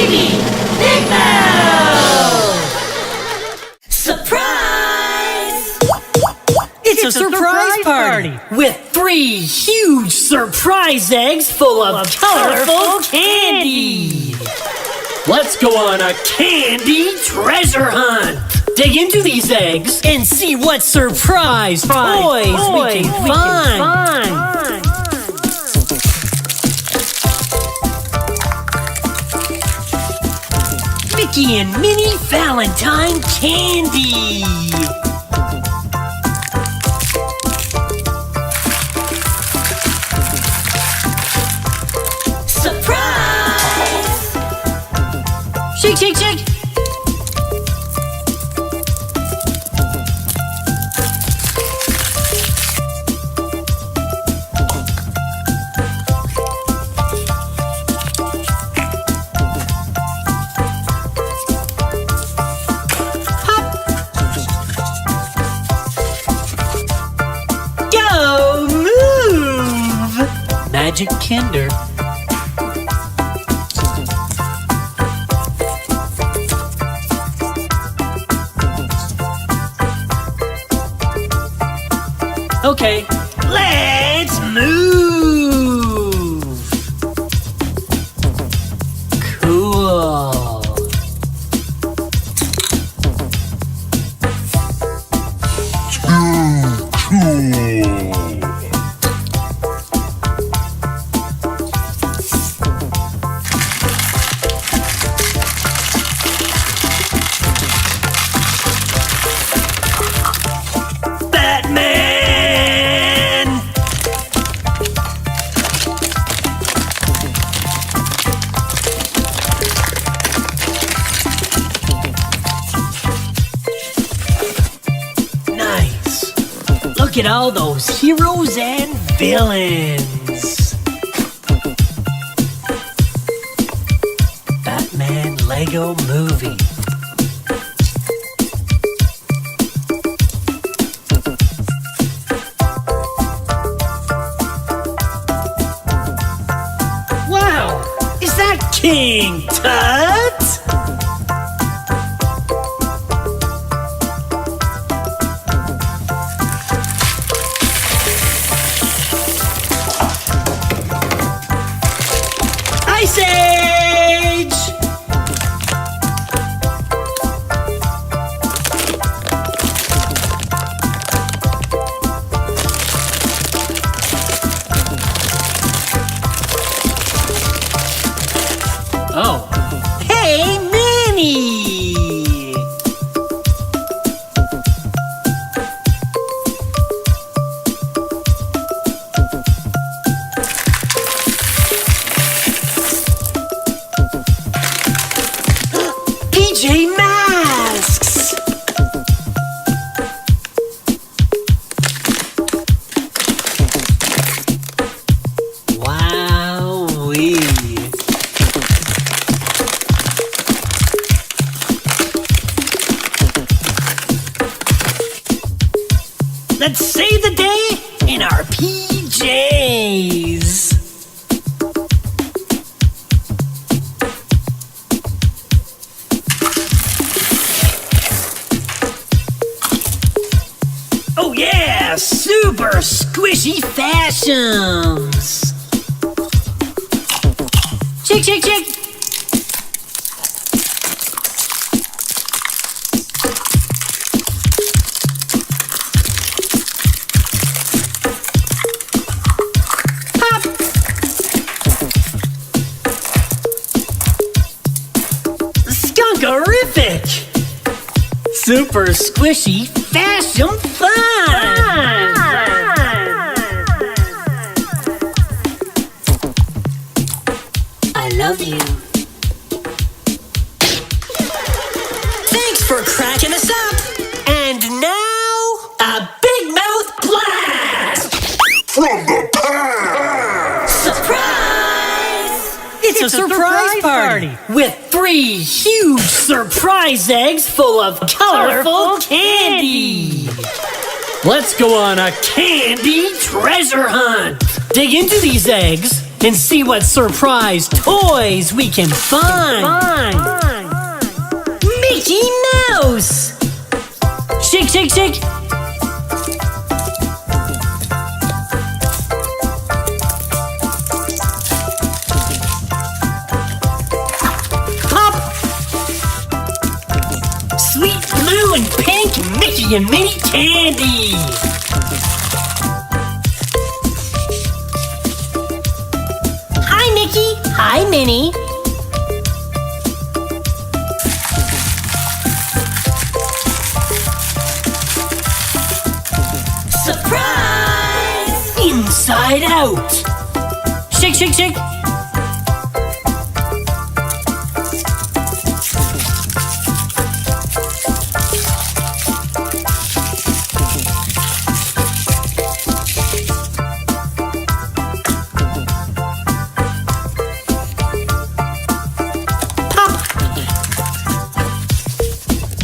Baby Big Mouth! Surprise! It's a surprise party with 3 huge surprise eggs full of colorful candy. Let's go on a candy treasure hunt. Dig into these eggs and see what surprise toys we can find. Mickey and Minnie Valentine candy. Surprise! Shake, shake, shake. Go move! Magic Kinder. Okay, let's move! Cool. Batman! Nice. Look at all those heroes and villains. Batman Lego Movie. Wow! Is that King Tut? Ice Age! Oh. Hey, Minnie! PJ Masks! Wowee! Let's save the day in our PJs. Oh yeah, super squishy fashions. Shake, shake, shake. Skunkerific! Super squishy fashion fun! I love you. Thanks for cracking us up! And now, a big mouth blast! From the past! Surprise! It's a surprise party with 3 huge surprise eggs full of colorful candy. Let's go on a candy treasure hunt. Dig into these eggs and see what surprise toys we can find. Mickey Mouse! Shake, shake, shake! Pop! Sweet blue and pink Mickey and Minnie candy! Hi, Mickey! Hi, Minnie! Surprise! Inside out! Shake, shake, shake!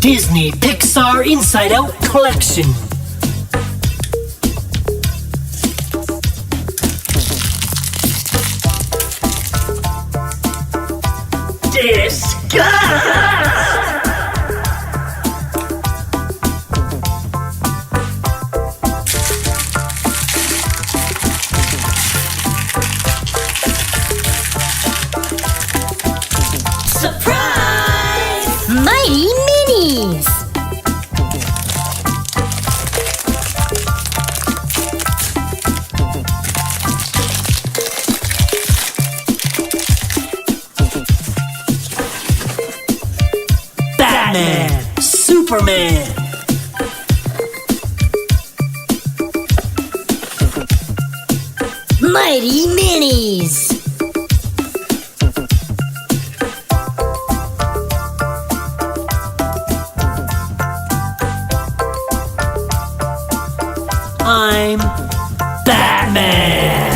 Disney Pixar Inside Out Collection. Disgust! Surprise! Mighty Minis! Batman! Superman! Mighty Minis! I'm Batman!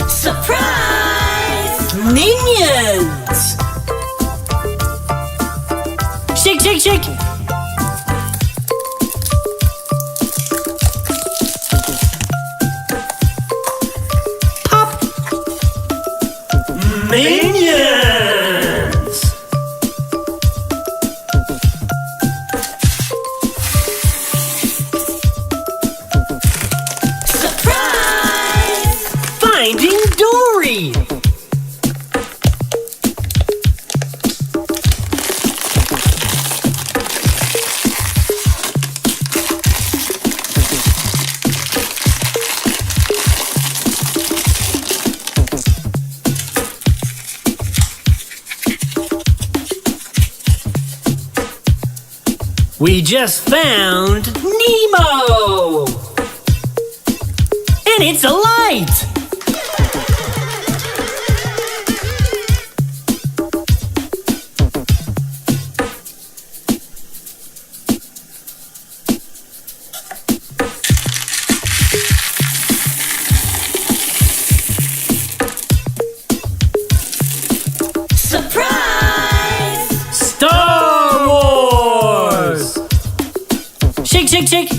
Surprise! Minions! Shake, shake, shake! Pop! Minions! Surprise! Finding Dory! We just found Nemo! And it's a light! Surprise! Star Wars! Shake, shake, shake!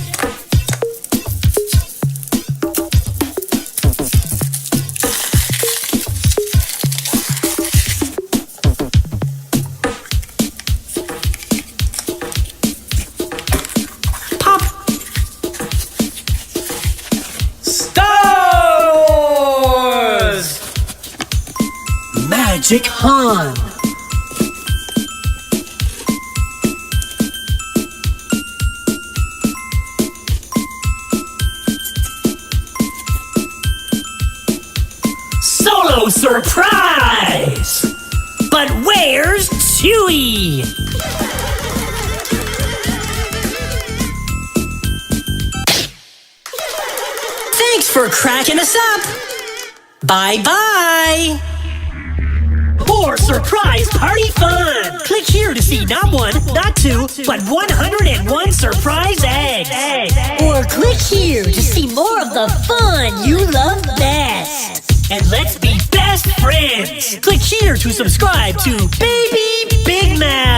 Pop! Star Wars! Magic Han! Solo surprise! But where's Chewie? Thanks for cracking us up. Bye-bye. more surprise party fun. Click here to see not one, not two, but 101 surprise eggs. Or click here to see more of the fun you love best. And let's be best friends. Click here to subscribe to Baby Big Mouth.